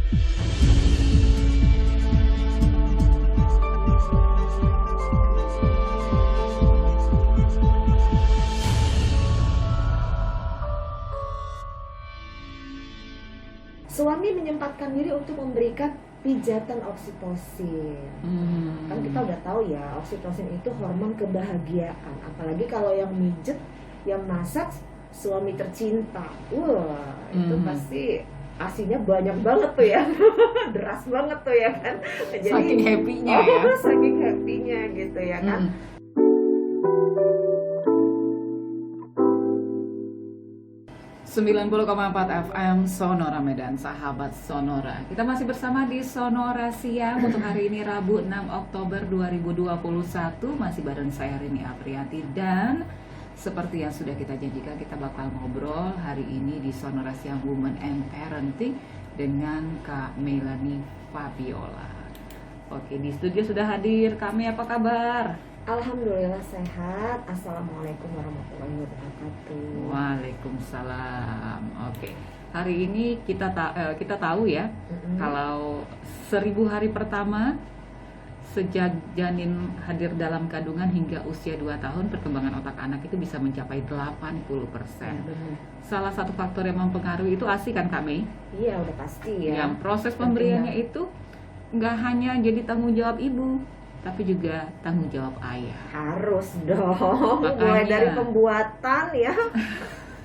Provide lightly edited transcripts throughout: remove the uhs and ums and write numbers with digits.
Suami menyempatkan diri untuk memberikan pijatan oksitosin. Kan kita udah tahu ya, oksitosin itu hormon kebahagiaan. Apalagi kalau yang mijet, yang masak suami tercinta. Wah, itu pasti asinya banyak banget tuh ya. Deras banget tuh ya kan. Jadi, saking happy-nya ya. Saking happy-nya gitu ya kan. 90,4 FM Sonora Medan, sahabat Sonora. Kita masih bersama di Sonora Siang untuk hari ini Rabu 6 Oktober 2021. Masih bareng saya Rini Aprianti, dan seperti yang sudah kita janjikan, kita bakal ngobrol hari ini di Sonora Siang Women and Parenting dengan Kak Melanie Fabiola. Oke, di studio sudah hadir kami, apa kabar? Alhamdulillah sehat. Assalamualaikum warahmatullahi wabarakatuh. Waalaikumsalam. Oke, hari ini kita tahu ya, kalau 1000 hari pertama sejak janin hadir dalam kandungan hingga usia 2 tahun, perkembangan otak anak itu bisa mencapai 80%. Salah satu faktor yang mempengaruhi itu ASI kan Kak Mei? Iya, udah pasti ya. Yang proses pemberiannya itu nggak hanya jadi tanggung jawab ibu, tapi juga tanggung jawab ayah. Harus dong. Mulai dari pembuatan ya,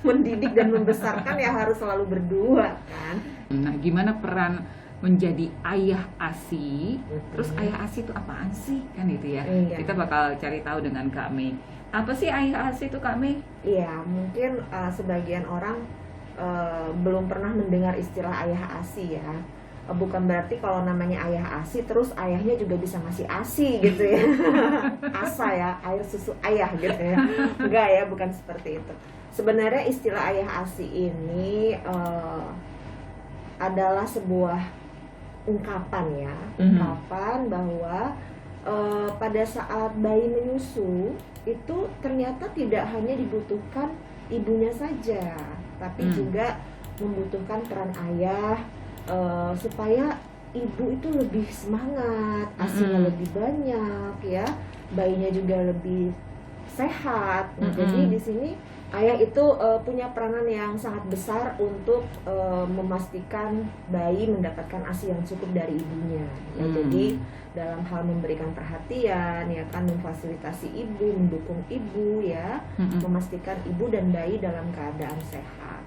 mendidik dan membesarkan ya harus selalu berdua kan. Nah, gimana peran menjadi ayah ASI? Terus ayah ASI itu apaan sih? Kan itu ya. Iya. Kita bakal cari tahu dengan Kak Mei. Apa sih ayah ASI itu Kak Mei? Iya, mungkin sebagian orang belum pernah mendengar istilah ayah ASI ya. Bukan berarti kalau namanya ayah ASI terus ayahnya juga bisa ngasih ASI gitu ya. ASA ya, air susu ayah gitu ya. Enggak ya, bukan seperti itu. Sebenarnya istilah ayah ASI ini adalah sebuah ungkapan ya. Ungkapan bahwa pada saat bayi menyusu itu ternyata tidak hanya dibutuhkan ibunya saja, tapi juga membutuhkan peran ayah, supaya ibu itu lebih semangat, asinya lebih banyak ya, bayinya juga lebih sehat. Nah, jadi di sini ayah itu punya peranan yang sangat besar untuk memastikan bayi mendapatkan ASI yang cukup dari ibunya. Ya, jadi dalam hal memberikan perhatian, ya kan, memfasilitasi ibu, mendukung ibu ya, memastikan ibu dan bayi dalam keadaan sehat.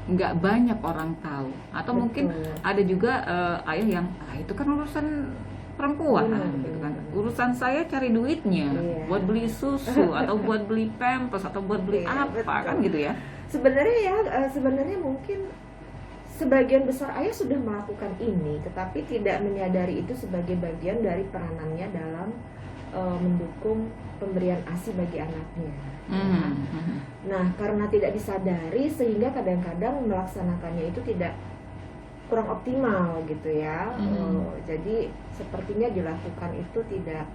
Nggak banyak orang tahu, atau mungkin ada juga ayah yang itu kan urusan perempuan gitu kan, urusan saya cari duitnya buat beli susu atau buat beli pampers atau buat beli apa kan gitu ya. Sebenarnya mungkin sebagian besar ayah sudah melakukan ini, tetapi tidak menyadari itu sebagai bagian dari peranannya dalam mendukung pemberian ASI bagi anaknya. Nah, karena tidak disadari sehingga kadang-kadang melaksanakannya itu tidak kurang optimal gitu ya. Jadi sepertinya dilakukan itu tidak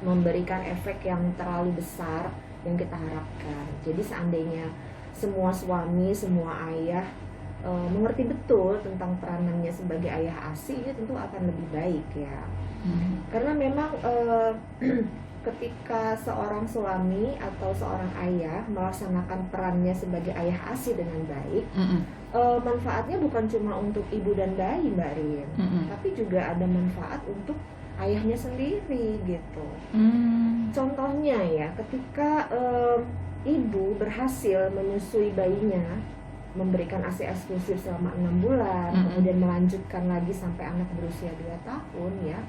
memberikan efek yang terlalu besar yang kita harapkan. Jadi seandainya semua suami, semua ayah mengerti betul tentang peranannya sebagai ayah ASI, ini tentu akan lebih baik ya. Karena memang ketika seorang suami atau seorang ayah melaksanakan perannya sebagai ayah ASI dengan baik, manfaatnya bukan cuma untuk ibu dan bayi, Mbak Rin, tapi juga ada manfaat untuk ayahnya sendiri gitu. Contohnya ya, ketika ibu berhasil menyusui bayinya, memberikan ASI eksklusif selama 6 bulan, kemudian melanjutkan lagi sampai anak berusia 2 tahun ya.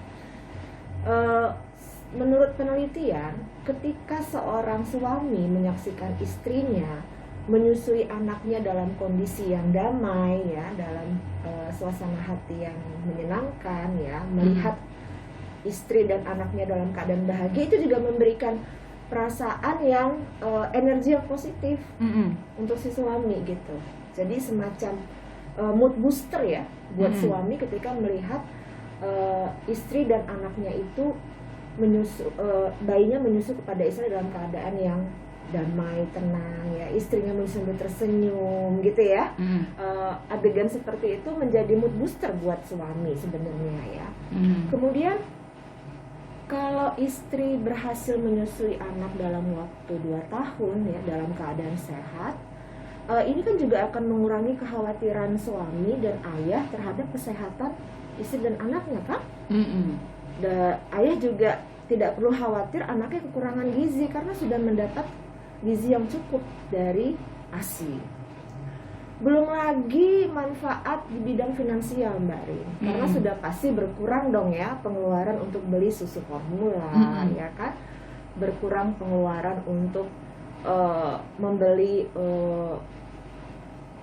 Menurut penelitian, ketika seorang suami menyaksikan istrinya menyusui anaknya dalam kondisi yang damai ya, dalam suasana hati yang menyenangkan ya, melihat istri dan anaknya dalam keadaan bahagia, itu juga memberikan perasaan yang energi yang positif untuk si suami gitu. Jadi semacam mood booster ya buat suami ketika melihat istri dan anaknya itu bayinya menyusu kepada istri dalam keadaan yang damai, tenang ya, istrinya sambil tersenyum gitu ya. Adegan seperti itu menjadi mood booster buat suami sebenarnya ya. Kemudian kalau istri berhasil menyusui anak dalam waktu 2 tahun ya, dalam keadaan sehat, ini kan juga akan mengurangi kekhawatiran suami dan ayah terhadap kesehatan istri dan anaknya kan. Ayah juga tidak perlu khawatir anaknya kekurangan gizi karena sudah mendapat gizi yang cukup dari ASI. Belum lagi manfaat di bidang finansial Mbak Rin, karena sudah pasti berkurang dong ya pengeluaran untuk beli susu formula, ya kan, berkurang pengeluaran untuk membeli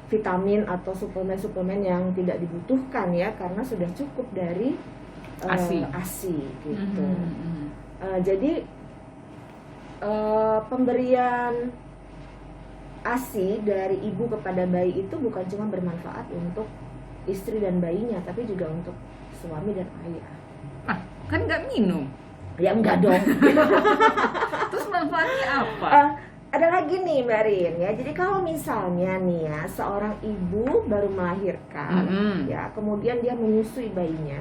vitamin atau suplemen-suplemen yang tidak dibutuhkan ya, karena sudah cukup dari ASI gitu. Jadi pemberian ASI dari ibu kepada bayi itu bukan cuma bermanfaat untuk istri dan bayinya, tapi juga untuk suami dan ayah. Kan nggak minum? Ya enggak dong. Terus manfaatnya apa? Ada lagi nih Mbak Rin ya. Jadi kalau misalnya nih ya, seorang ibu baru melahirkan ya, kemudian dia menyusui bayinya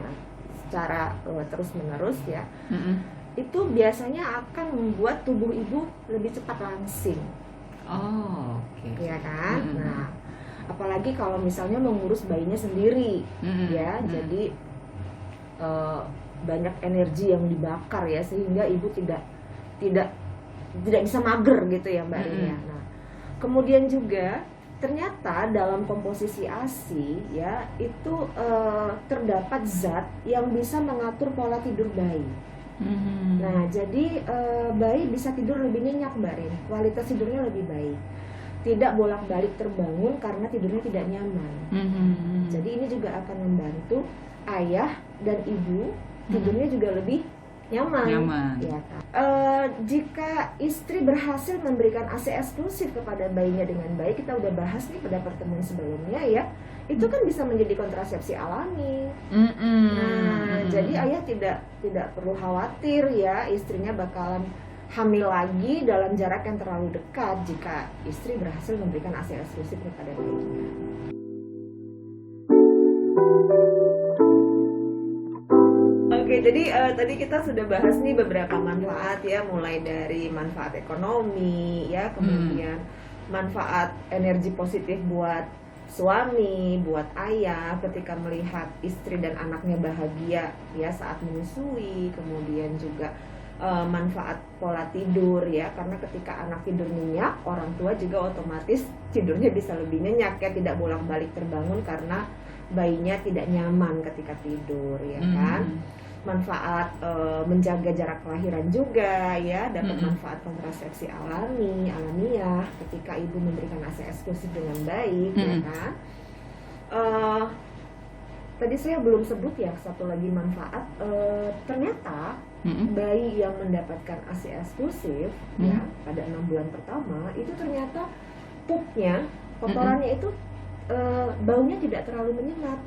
secara terus-menerus ya, itu biasanya akan membuat tubuh ibu lebih cepat langsing. Ya kan? Nah, apalagi kalau misalnya mengurus bayinya sendiri ya, jadi banyak energi yang dibakar ya, sehingga ibu tidak bisa mager gitu ya Mbak Rin ya. Nah, kemudian juga ternyata dalam komposisi ASI ya, itu terdapat zat yang bisa mengatur pola tidur bayi. Nah, jadi bayi bisa tidur lebih nyenyak Mbak Rin, kualitas tidurnya lebih baik, tidak bolak-balik terbangun karena tidurnya tidak nyaman. Jadi ini juga akan membantu ayah dan ibu tidurnya juga lebih nyaman. Ya kan? Jika istri berhasil memberikan ASI eksklusif kepada bayinya dengan baik, kita udah bahas nih pada pertemuan sebelumnya ya, itu kan bisa menjadi kontrasepsi alami. Jadi ayah tidak perlu khawatir ya, istrinya bakalan hamil lagi dalam jarak yang terlalu dekat jika istri berhasil memberikan ASI eksklusif kepada bayinya. Oke, jadi tadi kita sudah bahas nih beberapa manfaat ya, mulai dari manfaat ekonomi ya, kemudian manfaat energi positif buat suami, buat ayah ketika melihat istri dan anaknya bahagia ya saat menyusui, kemudian juga manfaat pola tidur ya, karena ketika anak tidur nyenyak, orang tua juga otomatis tidurnya bisa lebih nyenyak ya, tidak bolak-balik terbangun karena bayinya tidak nyaman ketika tidur ya kan. Manfaat menjaga jarak kelahiran juga ya, dapat manfaat kontrasepsi alamiah ketika ibu memberikan ASI eksklusif dengan baik ya kan. Tadi saya belum sebut ya satu lagi manfaat, ternyata bayi yang mendapatkan ASI eksklusif ya pada 6 bulan pertama itu ternyata pupnya, kotorannya itu baunya tidak terlalu menyengat,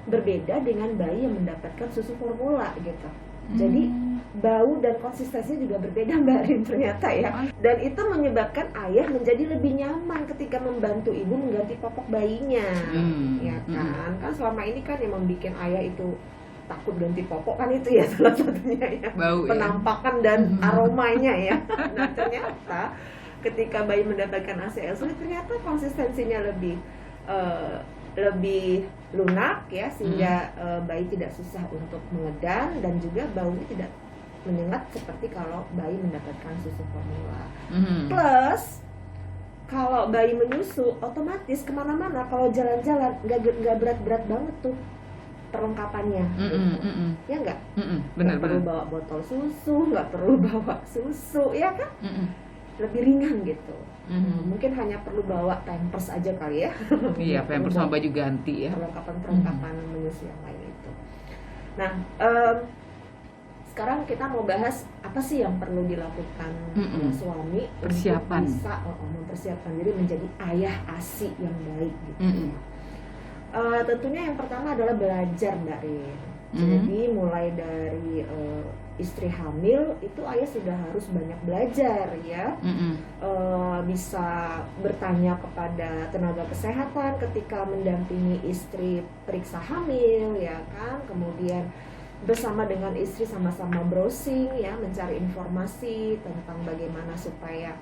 berbeda dengan bayi yang mendapatkan susu formula gitu. Jadi bau dan konsistensinya juga berbeda Mbak Rin ternyata ya. Dan itu menyebabkan ayah menjadi lebih nyaman ketika membantu ibu mengganti popok bayinya. Ya kan? Kan selama ini kan yang membuat ayah itu takut ganti popok kan itu ya salah satunya ya. Bau, penampakan dan aromanya ya. Nah, ternyata ketika bayi mendapatkan ASI eksklusif ternyata konsistensinya lebih lunak ya, sehingga bayi tidak susah untuk mengedan dan juga baunya tidak menyengat seperti kalau bayi mendapatkan susu formula. Plus kalau bayi menyusu otomatis kemana-mana, kalau jalan-jalan nggak berat-berat banget tuh perlengkapannya, ya nggak? Nggak perlu bawa botol susu, nggak perlu bawa susu, ya kan? Lebih ringan gitu. Mungkin hanya perlu bawa pampers aja kali ya. Iya, pampers sama baju ganti ya. Perlengkapan menyusui yang lain itu. Nah, sekarang kita mau bahas apa sih yang perlu dilakukan suami persiapan. untuk bisa mempersiapkan diri menjadi ayah ASI yang baik gitu. Tentunya yang pertama adalah belajar Mbak Rin. Jadi mulai dari istri hamil itu ayah sudah harus banyak belajar ya. Bisa bertanya kepada tenaga kesehatan ketika mendampingi istri periksa hamil ya kan, kemudian bersama dengan istri sama-sama browsing ya, mencari informasi tentang bagaimana supaya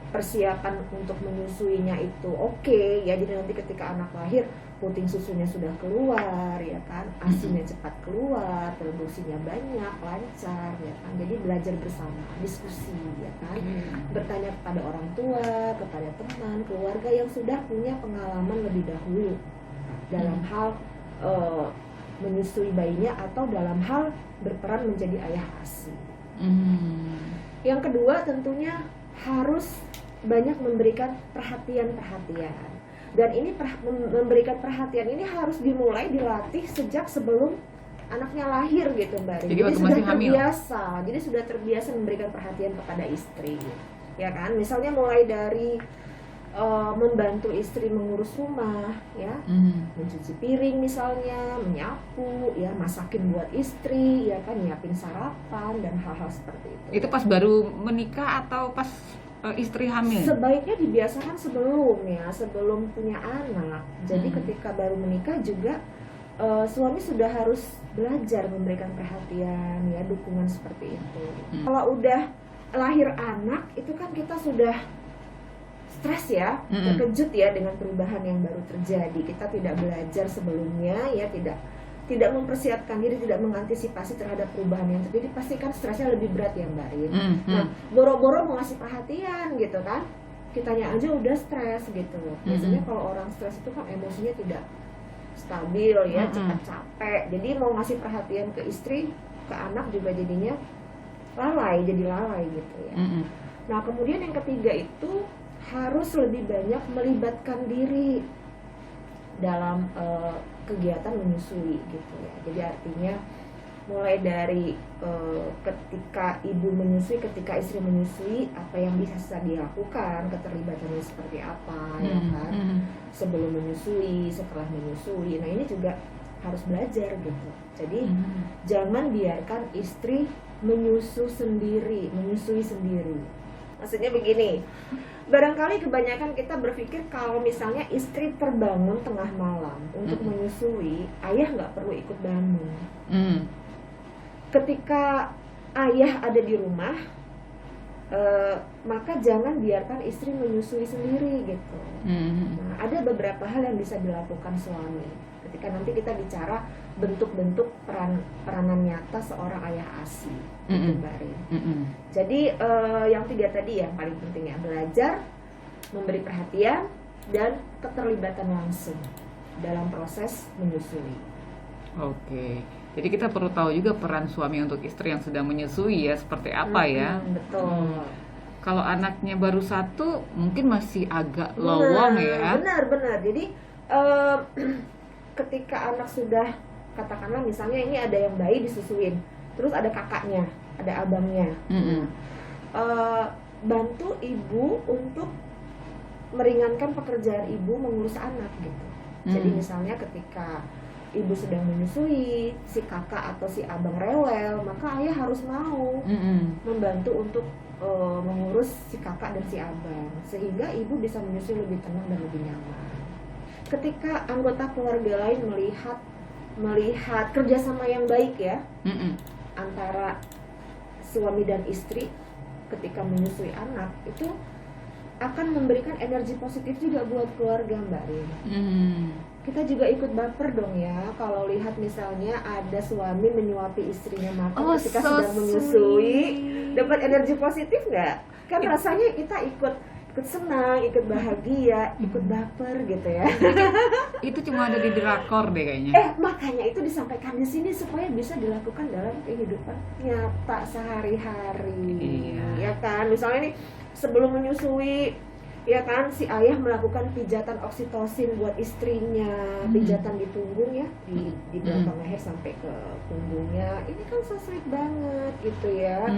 persiapan untuk menyusuinya itu oke ya. Jadi nanti ketika anak lahir puting susunya sudah keluar ya kan, asinya cepat keluar, produksinya banyak, lancar ya kan. Jadi belajar bersama, diskusi ya kan, bertanya kepada orang tua, kepada teman, keluarga yang sudah punya pengalaman lebih dahulu dalam hal menyusui bayinya atau dalam hal berperan menjadi ayah ASI. Yang kedua tentunya harus banyak memberikan perhatian. Dan ini memberikan perhatian ini harus dimulai dilatih sejak sebelum anaknya lahir gitu Mbak. Jadi sudah terbiasa. Jadi sudah terbiasa memberikan perhatian kepada istri. Ya kan? Misalnya mulai dari membantu istri mengurus rumah ya, mencuci piring misalnya, menyapu ya, masakin buat istri ya kan, nyiapin sarapan dan hal-hal seperti itu. Itu pas baru menikah atau pas istri hamil? Sebaiknya dibiasakan sebelum punya anak. Jadi ketika baru menikah juga suami sudah harus belajar memberikan perhatian ya, dukungan seperti itu. Kalau udah lahir anak itu kan kita sudah stres ya, terkejut ya dengan perubahan yang baru terjadi. Kita tidak belajar sebelumnya ya, tidak mempersiapkan diri, tidak mengantisipasi terhadap perubahan yang terjadi, pasti kan stresnya lebih berat ya Mbak Rin. Nah, boro-boro mau ngasih perhatian gitu kan, kitanya aja udah stres gitu. Biasanya kalau orang stres itu kan emosinya tidak stabil ya, cepat capek. Jadi mau ngasih perhatian ke istri, ke anak juga jadinya jadi lalai gitu ya. Nah kemudian yang ketiga itu harus lebih banyak melibatkan diri dalam kegiatan menyusui gitu ya. Jadi artinya mulai dari ketika ibu menyusui, ketika istri menyusui, apa yang bisa dilakukan, keterlibatannya seperti apa ya kan, sebelum menyusui, setelah menyusui. Nah ini juga harus belajar gitu. Jadi jangan biarkan istri menyusui sendiri. Maksudnya begini, barangkali kebanyakan kita berpikir kalau misalnya istri terbangun tengah malam untuk menyusui, ayah nggak perlu ikut bangun. Ketika ayah ada di rumah, maka jangan biarkan istri menyusui sendiri gitu. Nah, ada beberapa hal yang bisa dilakukan suami. Ketika nanti kita bicara bentuk-bentuk peranan nyata seorang ayah ASI, gitu Mbak Rin. Jadi yang tiga tadi yang paling penting ya, belajar, memberi perhatian, dan keterlibatan langsung dalam proses menyusui. Oke, jadi kita perlu tahu juga peran suami untuk istri yang sedang menyusui ya, seperti apa ya. Betul. Kalau anaknya baru satu, mungkin masih agak lowong ya. Benar. Jadi ketika anak sudah, katakanlah misalnya ini ada yang bayi disusuin, terus ada kakaknya, ada abangnya. Bantu ibu untuk meringankan pekerjaan ibu mengurus anak gitu. Jadi misalnya ketika ibu sedang menyusui, si kakak atau si abang rewel, maka ayah harus mau membantu untuk mengurus si kakak dan si abang, sehingga ibu bisa menyusui lebih tenang dan lebih nyaman. Ketika anggota keluarga lain melihat kerjasama yang baik ya antara suami dan istri ketika menyusui anak, itu akan memberikan energi positif juga buat keluarga Mbak Rin. Kita juga ikut baper dong ya kalau lihat misalnya ada suami menyuapi istrinya makan ketika sedang menyusui, dapat energi positif nggak? Kan rasanya kita ikut senang, ikut bahagia, ikut baper gitu ya. Itu cuma ada di drakor deh kayaknya. Makanya itu disampaikan di sini supaya bisa dilakukan dalam kehidupan nyata sehari-hari. Ya kan, misalnya nih sebelum menyusui, ya kan, si ayah melakukan pijatan oksitosin buat istrinya, pijatan di punggung ya, di belakang leher sampai ke punggungnya. Ini kan so sweet banget gitu ya.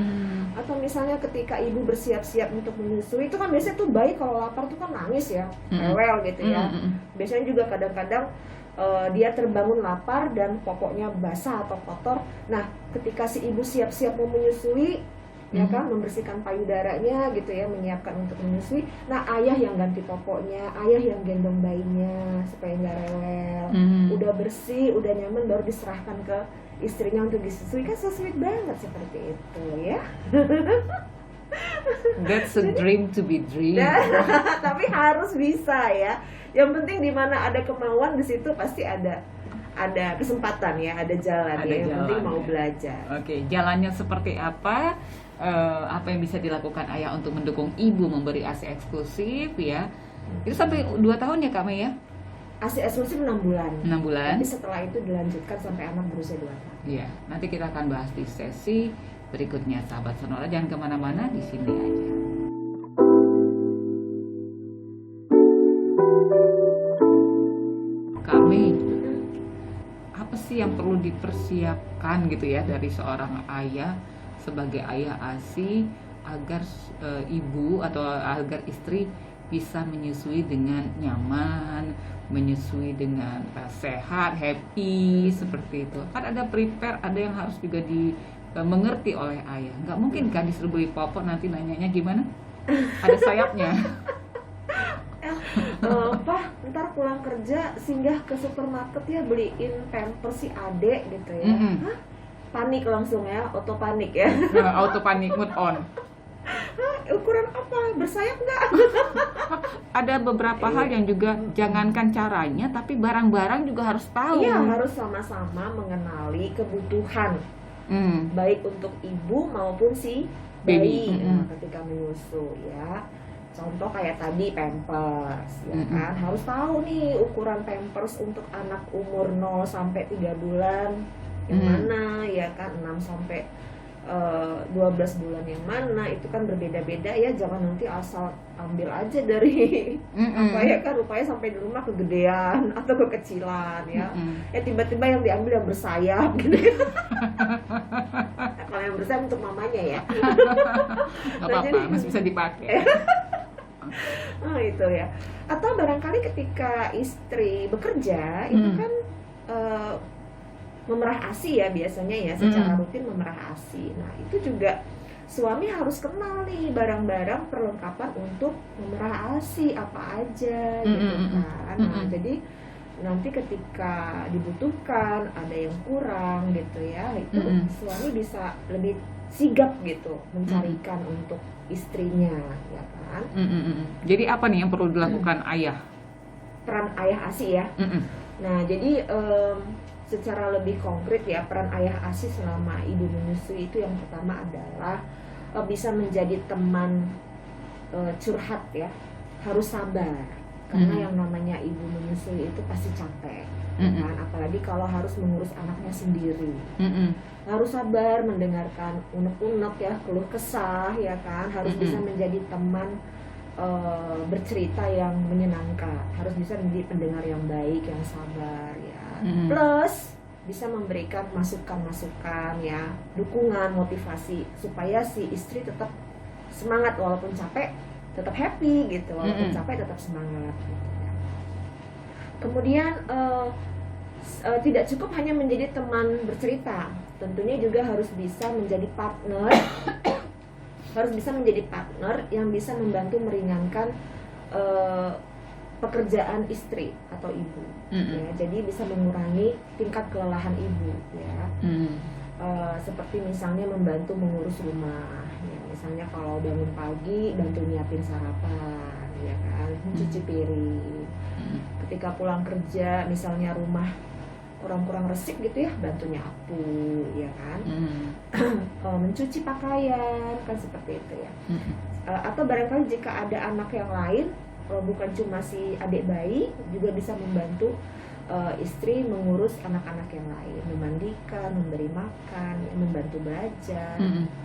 Atau misalnya ketika ibu bersiap-siap untuk menyusui, itu kan biasanya tuh bayi kalau lapar tuh kan nangis ya, rewel gitu ya. Biasanya juga kadang-kadang dia terbangun lapar dan popoknya basah atau kotor. Nah, ketika si ibu siap-siap mau menyusui, ya kan, membersihkan payudaranya gitu ya, menyiapkan untuk menyusui. Nah, ayah yang ganti popoknya, ayah yang gendong bayinya supaya nggak rewel. Udah bersih, udah nyaman, baru diserahkan ke istrinya untuk disusui. Kan so sweet banget seperti itu ya. That's a dream to be dream. Tapi harus bisa ya. Yang penting di mana ada kemauan, di situ pasti ada kesempatan ya, ada jalan ya. Yang penting mau belajar. Oke, jalannya seperti apa? Apa yang bisa dilakukan ayah untuk mendukung ibu memberi ASI eksklusif ya? Itu sampai 2 tahun ya Kak Mei ya? ASI eksklusif 6 bulan. 6 bulan. Tapi setelah itu dilanjutkan sampai anak berusia 2 tahun. Iya, nanti kita akan bahas di sesi berikutnya, sahabat Sonora. Jangan kemana-mana, di sini aja. Kami, apa sih yang perlu dipersiapkan gitu ya dari seorang ayah sebagai ayah ASI agar ibu atau agar istri bisa menyusui dengan nyaman, menyusui dengan sehat, happy, seperti itu. Kan ada prepare, ada yang harus juga mengerti oleh ayah. Nggak mungkin kan disuruh beli popok nanti nanyanya gimana? Ada sayapnya. Pak, ntar pulang kerja singgah ke supermarket ya, beliin pampers si adek gitu ya. Hah? Panik langsung ya, auto panik ya. Auto panik, mood on. Hah, ukuran apa? Bersayap nggak? Ada beberapa hal yang juga jangankan caranya, tapi barang-barang juga harus tahu. Iya, harus sama-sama mengenali kebutuhan, baik untuk ibu maupun si bayi ketika menyusu ya. Contoh kayak tadi pampers, ya kan, harus tahu nih ukuran pampers untuk anak umur 0 sampai 3 bulan yang mana, ya kan, 6 sampai 12 bulan yang mana, itu kan berbeda-beda ya. Jangan nanti asal ambil aja dari apa ya kan, rupanya sampai di rumah kegedean atau kekecilan ya. Ya tiba-tiba yang diambil yang bersayap gitu. Kalau yang bersayap untuk mamanya ya. Gak apa-apa, masih bisa dipakai. Oh itu ya. Atau barangkali ketika istri bekerja itu kan memerah ASI ya biasanya ya, secara rutin memerah ASI. Nah itu juga suami harus kenal nih barang-barang perlengkapan untuk memerah ASI apa aja gitu kan. Nah jadi nanti ketika dibutuhkan ada yang kurang gitu ya, itu suami bisa lebih sigap gitu mencarikan untuk istrinya ya kan. Jadi apa nih yang perlu dilakukan ayah? Peran ayah ASI ya. Nah jadi secara lebih konkret ya, peran ayah ASI selama ibu menyusui itu yang pertama adalah bisa menjadi teman curhat ya. Harus sabar karena yang namanya ibu menyusui itu pasti capek kan, apalagi kalau harus mengurus anaknya sendiri. Harus sabar mendengarkan unek-unek ya, keluh kesah ya kan. Harus bisa menjadi teman bercerita yang menyenangkan. Harus bisa menjadi pendengar yang baik, yang sabar ya. Plus bisa memberikan masukan-masukan ya, dukungan, motivasi supaya si istri tetap semangat walaupun capek, tetap happy gitu, walaupun capek tetap semangat gitu ya. Kemudian tidak cukup hanya menjadi teman bercerita, tentunya juga harus bisa menjadi partner. Harus bisa menjadi partner yang bisa membantu meringankan pekerjaan istri atau ibu ya. Jadi bisa mengurangi tingkat kelelahan ibu ya. Seperti misalnya membantu mengurus rumah ya. Misalnya kalau bangun pagi bantu nyiapin sarapan ya kan, mencuci piring. Ketika pulang kerja misalnya rumah kurang resik gitu ya, bantu nyapu ya kan. Mencuci pakaian kan, seperti itu ya. Atau barangkali jika ada anak yang lain, bukan cuma si adik bayi, juga bisa membantu istri mengurus anak-anak yang lain, memandikan, memberi makan, membantu belajar,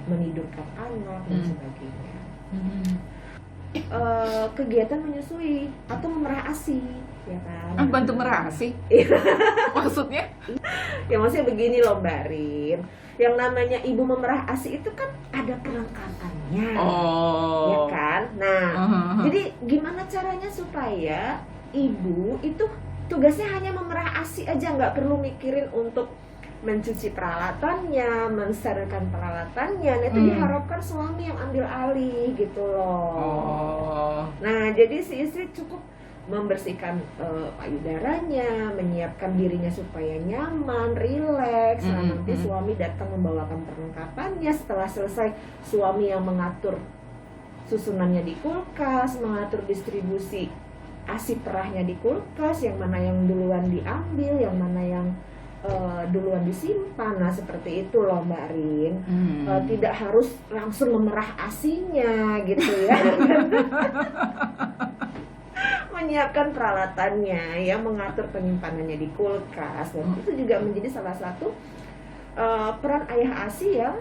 menidurkan anak dan sebagainya. Kegiatan menyusui atau memerah ASI ya kan. Bantu merah ASI? Maksudnya? Ya maksudnya begini loh Mbak Rin, yang namanya ibu memerah ASI itu kan ada perlengkapannya ya kan. Nah jadi gimana caranya supaya ibu itu tugasnya hanya memerah ASI aja, nggak perlu mikirin untuk mencuci peralatannya, mensterilkan peralatannya. Nah itu diharapkan suami yang ambil alih gitu loh. Nah jadi si istri cukup membersihkan payudaranya, menyiapkan dirinya supaya nyaman, rileks. Nah nanti suami datang membawakan perlengkapannya. Setelah selesai, suami yang mengatur susunannya di kulkas, mengatur distribusi ASI perahnya di kulkas, yang mana yang duluan diambil, yang mana yang duluan disimpan. Nah seperti itu loh Mbak Rin. Tidak harus langsung memerah ASINya gitu ya. Menyiapkan peralatannya, ya, mengatur penyimpanannya di kulkas. Dan itu juga menjadi salah satu peran ayah ASI yang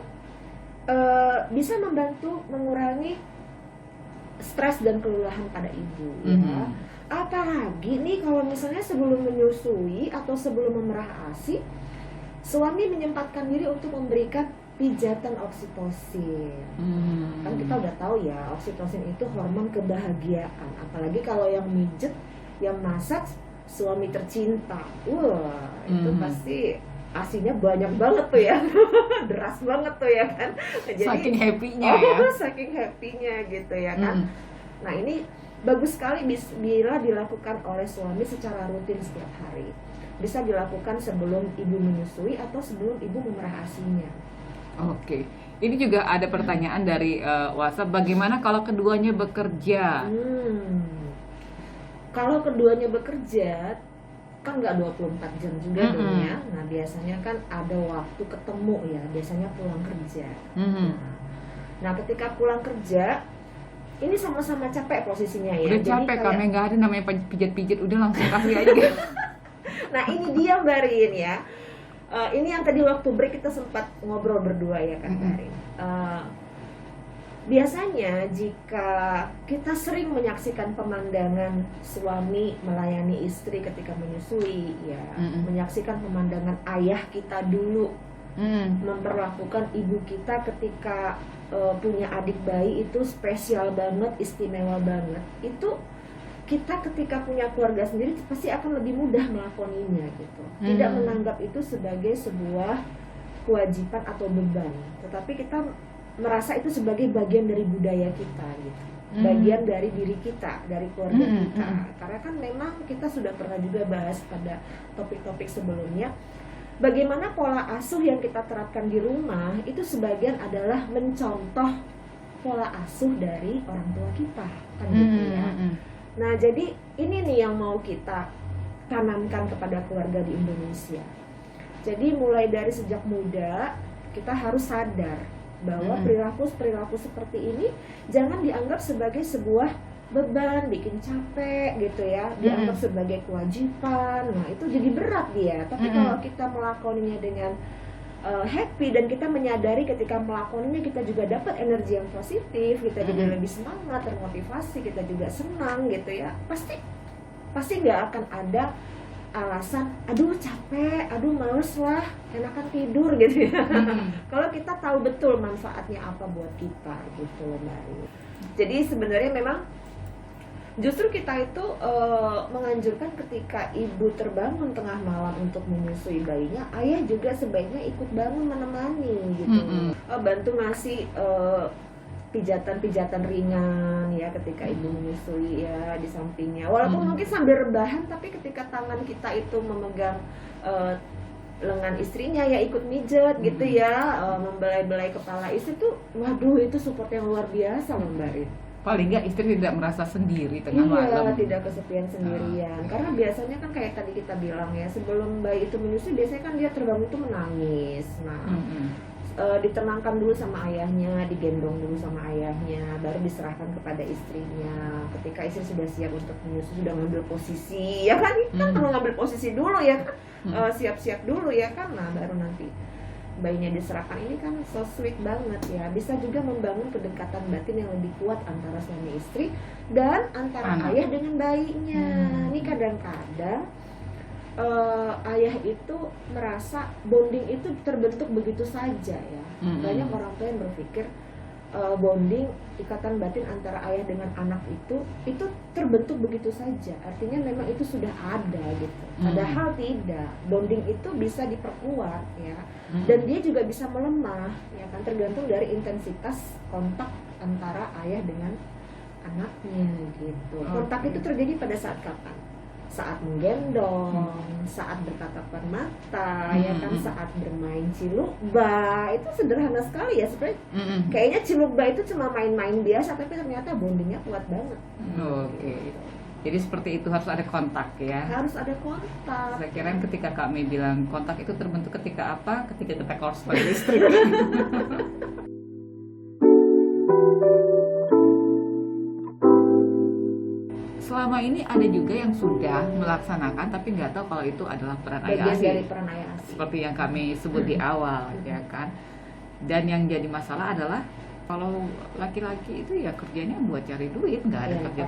bisa membantu mengurangi stres dan kelelahan pada ibu ya. Apalagi nih kalau misalnya sebelum menyusui atau sebelum memerah ASI, suami menyempatkan diri untuk memberikan pijatan oksitosin. Kan kita udah tahu ya, oksitosin itu hormon kebahagiaan. Apalagi kalau yang mijet, yang masak suami tercinta. Wah, itu pasti ASINya banyak banget tuh ya. Deras banget tuh ya kan. Jadi, saking happy-nya ya. Saking happy-nya gitu ya kan. Nah ini bagus sekali bila dilakukan oleh suami secara rutin setiap hari. Bisa dilakukan sebelum ibu menyusui atau sebelum ibu memerah ASINya. Oke, ini juga ada pertanyaan dari WhatsApp. Bagaimana kalau keduanya bekerja? Kalau keduanya bekerja, kan nggak 24 jam juga dong ya. Nah biasanya kan ada waktu ketemu ya, biasanya pulang kerja. Nah ketika pulang kerja, ini sama-sama capek posisinya ya. Udah capek, kami nggak ada namanya pijat-pijat, udah langsung kasih aja. Nah ini dia Mbak Rin ya. Ini yang tadi waktu break kita sempat ngobrol berdua ya kan Mbak Rin. Biasanya jika kita sering menyaksikan pemandangan suami melayani istri ketika menyusui ya, menyaksikan pemandangan ayah kita dulu memperlakukan ibu kita ketika punya adik bayi itu spesial banget, istimewa banget. Itu kita ketika punya keluarga sendiri pasti akan lebih mudah melakoninya gitu. Tidak menganggap itu sebagai sebuah kewajiban atau beban, tetapi kita merasa itu sebagai bagian dari budaya kita gitu. Bagian dari diri kita, dari keluarga kita. Karena kan memang kita sudah pernah juga bahas pada topik-topik sebelumnya, bagaimana pola asuh yang kita terapkan di rumah itu sebagian adalah mencontoh pola asuh dari orang tua kita, kan gitu ya. Nah jadi ini nih yang mau kita tanamkan kepada keluarga di Indonesia. Jadi mulai dari sejak muda kita harus sadar bahwa perilaku seperti ini jangan dianggap sebagai sebuah beban, bikin capek gitu ya, dianggap sebagai kewajiban. Nah itu jadi berat dia. Tapi kalau kita melakoninya dengan happy dan kita menyadari ketika melakoninya kita juga dapat energi yang positif, kita juga lebih semangat, termotivasi, kita juga senang gitu ya, pasti nggak akan ada alasan, aduh capek, aduh males lah, enakan tidur gitu ya. Kalau kita tahu betul manfaatnya apa buat kita gitu loh Mbak. Jadi sebenarnya memang justru kita itu menganjurkan ketika ibu terbangun tengah malam untuk menyusui bayinya, ayah juga sebaiknya ikut bangun menemani gitu. Bantu ngasih pijatan-pijatan ringan ya ketika ibu menyusui ya di sampingnya. Walaupun mungkin sambil rebahan, tapi ketika tangan kita itu memegang lengan istrinya ya ikut mijet gitu ya, membelai-belai kepala istri tuh, waduh itu support yang luar biasa loh Mbak Rin. Paling nggak istri tidak merasa sendiri tengah malam. Iya, tidak kesepian sendirian. Karena biasanya kan kayak tadi kita bilang ya, sebelum bayi itu menyusui biasanya kan dia terbangun itu menangis. Nah, ditenangkan dulu sama ayahnya, digendong dulu sama ayahnya, baru diserahkan kepada istrinya. Ketika istri sudah siap untuk menyusui, sudah ngambil posisi, ya kan? Kan perlu ngambil posisi dulu ya kan? Siap-siap dulu ya kan? Nah, baru nanti bayinya diserahkan. Ini kan so sweet banget ya. Bisa juga membangun kedekatan batin yang lebih kuat antara suami istri dan antara ayah dengan bayinya. Ini kadang-kadang ayah itu merasa bonding itu terbentuk begitu saja ya. Banyak orang tua yang berpikir bonding, ikatan batin antara ayah dengan anak itu terbentuk begitu saja. Artinya memang itu sudah ada gitu. Padahal tidak, bonding itu bisa diperkuat ya, dan dia juga bisa melemah ya kan, tergantung dari intensitas kontak antara ayah dengan anaknya gitu. Kontak itu terjadi pada saat kapan? Saat menggendong, saat bertatapan mata, ya kan, saat bermain cilukba. Itu sederhana sekali ya sebenarnya. Kayaknya cilukba itu cuma main-main biasa, tapi ternyata bondingnya kuat banget. Oke. Jadi seperti itu, harus ada kontak ya. Harus ada kontak. Saya kira ketika Kak Mei bilang kontak itu terbentuk ketika apa? Ketika kita keluar sebagai istri. Selama ini ada juga yang sudah melaksanakan tapi nggak tahu kalau itu adalah peran ayah asi. Dari peran ayah asi. Seperti yang kami sebut di awal, ya kan. Dan yang jadi masalah adalah kalau laki-laki itu ya kerjanya buat cari duit, nggak ada kerja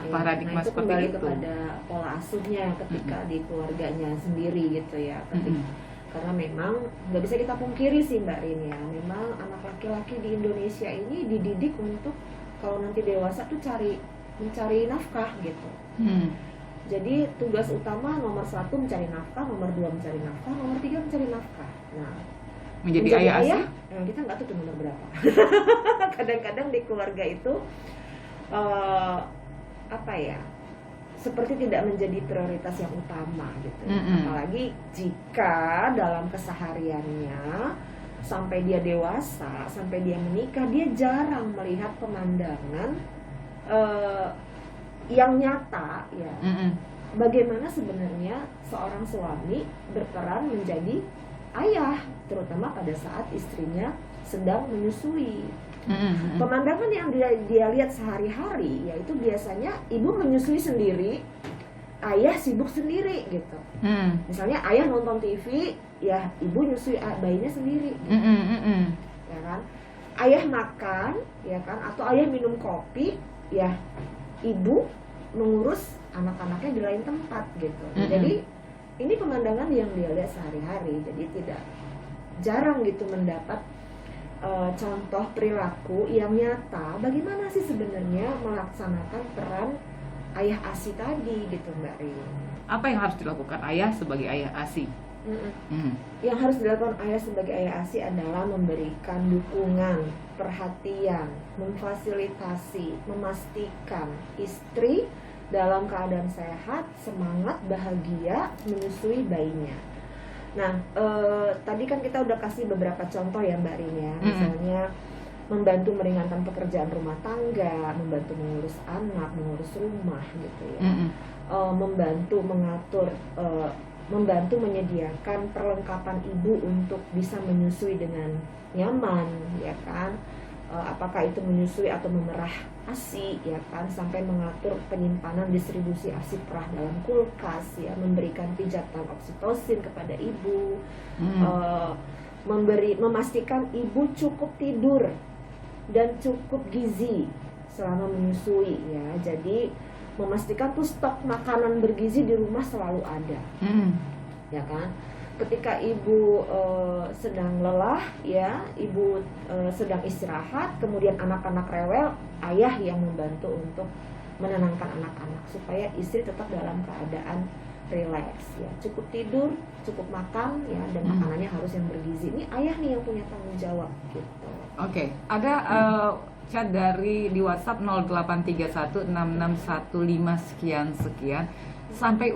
paradigma itu seperti kembali itu. Kepada pola asuhnya ketika di keluarganya sendiri gitu ya. Karena memang nggak bisa kita pungkiri sih Mbak Rin ya, memang anak laki-laki di Indonesia ini dididik untuk kalau nanti dewasa tuh mencari nafkah gitu. Jadi tugas utama nomor 1 mencari nafkah, nomor 2 mencari nafkah, nomor 3 mencari nafkah. Nah, menjadi ayah asi? Kita nggak tahu tuh nomor berapa. Kadang-kadang di keluarga itu seperti tidak menjadi prioritas yang utama gitu. Apalagi jika dalam kesehariannya sampai dia dewasa, sampai dia menikah, dia jarang melihat pemandangan yang nyata ya. Bagaimana sebenarnya seorang suami berperan menjadi ayah, terutama pada saat istrinya sedang menyusui. Pemandangan yang dia lihat sehari-hari yaitu biasanya ibu menyusui sendiri, ayah sibuk sendiri gitu. Misalnya ayah nonton TV, ya ibu nyusui bayinya sendiri gitu. Ya kan? Ayah makan, ya kan, atau ayah minum kopi, ya ibu mengurus anak-anaknya di lain tempat gitu. Jadi ini pemandangan yang dia lihat sehari-hari, jadi tidak jarang gitu mendapat contoh perilaku yang nyata bagaimana sih sebenarnya melaksanakan peran ayah asi tadi gitu Mbak Rin. Apa yang harus dilakukan ayah sebagai ayah asi? Yang harus dilakukan ayah sebagai ayah asi adalah memberikan dukungan, perhatian, memfasilitasi, memastikan istri dalam keadaan sehat, semangat, bahagia menyusui bayinya. Nah, tadi kan kita udah kasih beberapa contoh ya Mbak Rin ya, misalnya membantu meringankan pekerjaan rumah tangga, membantu mengurus anak, mengurus rumah gitu ya, membantu mengatur, membantu menyediakan perlengkapan ibu untuk bisa menyusui dengan nyaman, ya kan? Apakah itu menyusui atau memerah ASI, ya kan? Sampai mengatur penyimpanan distribusi ASI perah dalam kulkas, ya, memberikan pijatan oksitosin kepada ibu, memastikan ibu cukup tidur dan cukup gizi selama menyusui, ya. Jadi memastikan tuh stok makanan bergizi di rumah selalu ada, ya kan? Ketika ibu sedang lelah, ya, ibu sedang istirahat, kemudian anak-anak rewel, ayah yang membantu untuk menenangkan anak-anak supaya istri tetap dalam keadaan rileks, ya, cukup tidur, cukup makan, ya, dan makanannya harus yang bergizi. Ini ayah nih yang punya tanggung jawab gitu. Oke, ada chat di WhatsApp 08316615 sekian. Sampai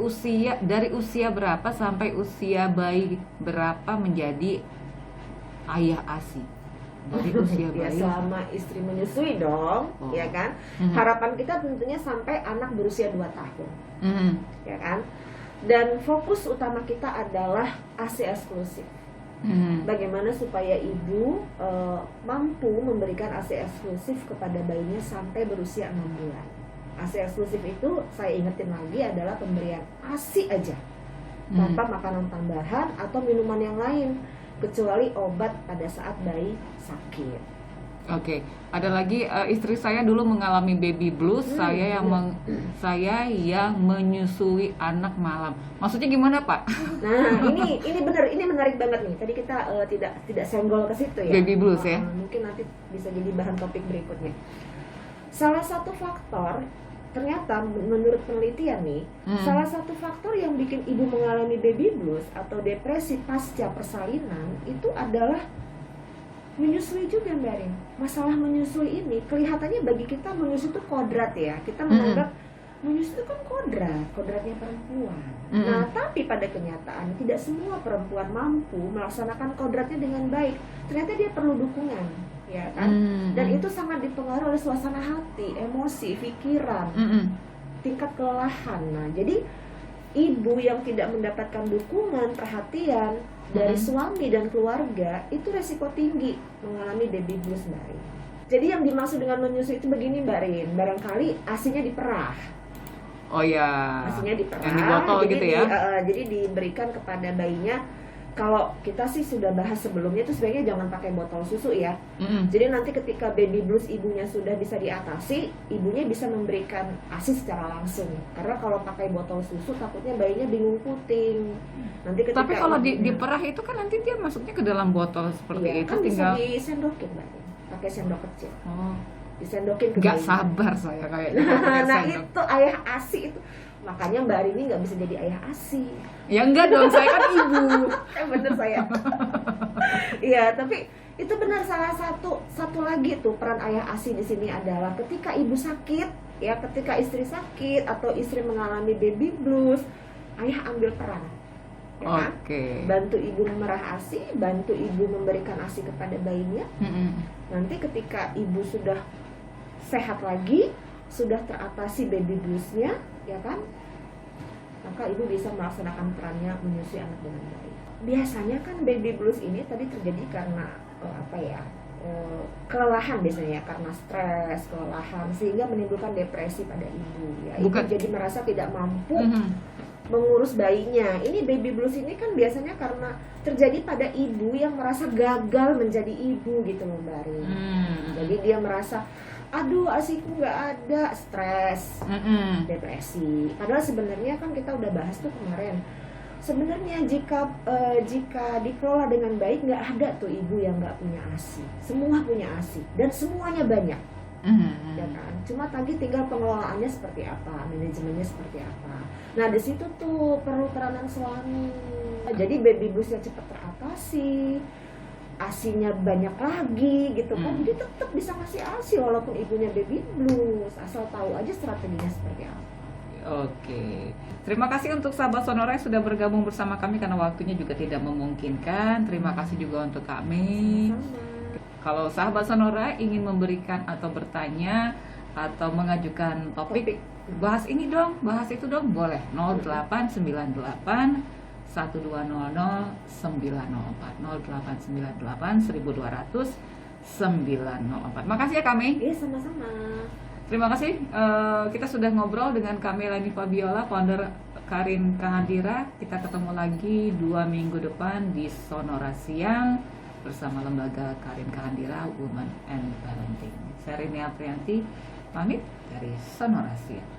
dari usia berapa sampai usia bayi berapa menjadi ayah asi? Dari usia bayi. Ya, selama istri menyusui dong, ya kan? Harapan kita tentunya sampai anak berusia 2 tahun, ya kan? Dan fokus utama kita adalah ASI eksklusif. Bagaimana supaya ibu mampu memberikan ASI eksklusif kepada bayinya sampai berusia 6 bulan. ASI eksklusif itu saya ingetin lagi adalah pemberian ASI aja, tanpa makanan tambahan atau minuman yang lain, kecuali obat pada saat bayi sakit. Oke, ada lagi istri saya dulu mengalami baby blues, saya yang menyusui anak malam. Maksudnya gimana, Pak? Nah, ini benar, ini menarik banget nih. Tadi kita tidak senggol ke situ ya. Baby blues ya. Mungkin nanti bisa jadi bahan topik berikutnya. Salah satu faktor ternyata menurut penelitian nih, salah satu faktor yang bikin ibu mengalami baby blues atau depresi pasca persalinan itu adalah menyusui juga, Mbak Rin. Masalah menyusui ini kelihatannya bagi kita menyusui itu kodrat ya. Kita menganggap menyusui itu kan kodratnya perempuan. Nah, tapi pada kenyataan tidak semua perempuan mampu melaksanakan kodratnya dengan baik. Ternyata dia perlu dukungan, ya kan? Dan itu sangat dipengaruhi oleh suasana hati, emosi, pikiran, tingkat kelelahan. Nah, jadi ibu yang tidak mendapatkan dukungan, perhatian dari suami dan keluarga itu resiko tinggi mengalami baby blues, Mbak Rin. Jadi yang dimaksud dengan menyusui itu begini, Mbak Rin, barangkali ASINya diperah. Oh ya. ASINya diperah. Yang di botol gitu ya. Jadi diberikan kepada bayinya. Kalau kita sih sudah bahas sebelumnya itu sebenarnya jangan pakai botol susu ya. Jadi nanti ketika baby blues ibunya sudah bisa diatasi, ibunya bisa memberikan ASI secara langsung. Karena kalau pakai botol susu takutnya bayinya bingung puting. Nanti ketika tapi kalau diperah itu kan nanti dia masuknya ke dalam botol seperti itu, kan tinggal bisa disendokin, Mbak. Pakai sendok kecil. Oh. Disendokin ke Nggak bayinya. sabar saya kayaknya. Nah itu ayah ASI itu. Makanya Mbak Rini nggak bisa jadi ayah ASI. Ya enggak dong, saya kan ibu. Bener saya. Iya, tapi itu benar. Salah satu lagi tuh peran ayah ASI di sini adalah ketika ibu sakit, ya ketika istri sakit atau istri mengalami baby blues, ayah ambil peran. Ya, Oke. bantu ibu memerah ASI, bantu ibu memberikan ASI kepada bayinya. Nanti ketika ibu sudah sehat lagi, sudah teratasi baby bluesnya, ya kan, maka ibu bisa melaksanakan perannya menyusui anak dengan baik. Biasanya kan baby blues ini tadi terjadi karena kelelahan biasanya ya, karena stres, kelelahan, sehingga menimbulkan depresi pada ibu ya. Ibu jadi merasa tidak mampu mengurus bayinya. Ini baby blues ini kan biasanya karena terjadi pada ibu yang merasa gagal menjadi ibu gitu loh, Mbak Rin. Jadi dia merasa aduh ASIku nggak ada, stres, depresi. Padahal sebenarnya kan kita udah bahas tuh kemarin. Sebenarnya jika dikelola dengan baik, nggak ada tuh ibu yang nggak punya ASI. Semua punya ASI dan semuanya banyak, ya kan. Cuma tadi tinggal pengelolaannya seperti apa, manajemennya seperti apa. Nah di situ tuh perlu peranan suami. Jadi baby bluesnya cepat teratasi, ASINya banyak lagi gitu kan. Jadi tetap bisa ngasih ASI walaupun ibunya baby blues, asal tahu aja strateginya seperti apa. Oke, terima kasih untuk sahabat Sonora yang sudah bergabung bersama kami karena waktunya juga tidak memungkinkan. Terima kasih juga untuk kami. Kalau sahabat Sonora ingin memberikan atau bertanya atau mengajukan topik, bahas ini dong, bahas itu dong, boleh. 0898 1200 904 0898 1200 904. Makasih ya kami. Iya, sama-sama. Terima kasih. Kita sudah ngobrol dengan Kamela Fabiola, founder Karin Kahandira. Kita ketemu lagi 2 minggu depan di Sonora Siang bersama lembaga Karin Kahandira Women and Parenting. Saya Rini Aprianti pamit dari Sonora Siang.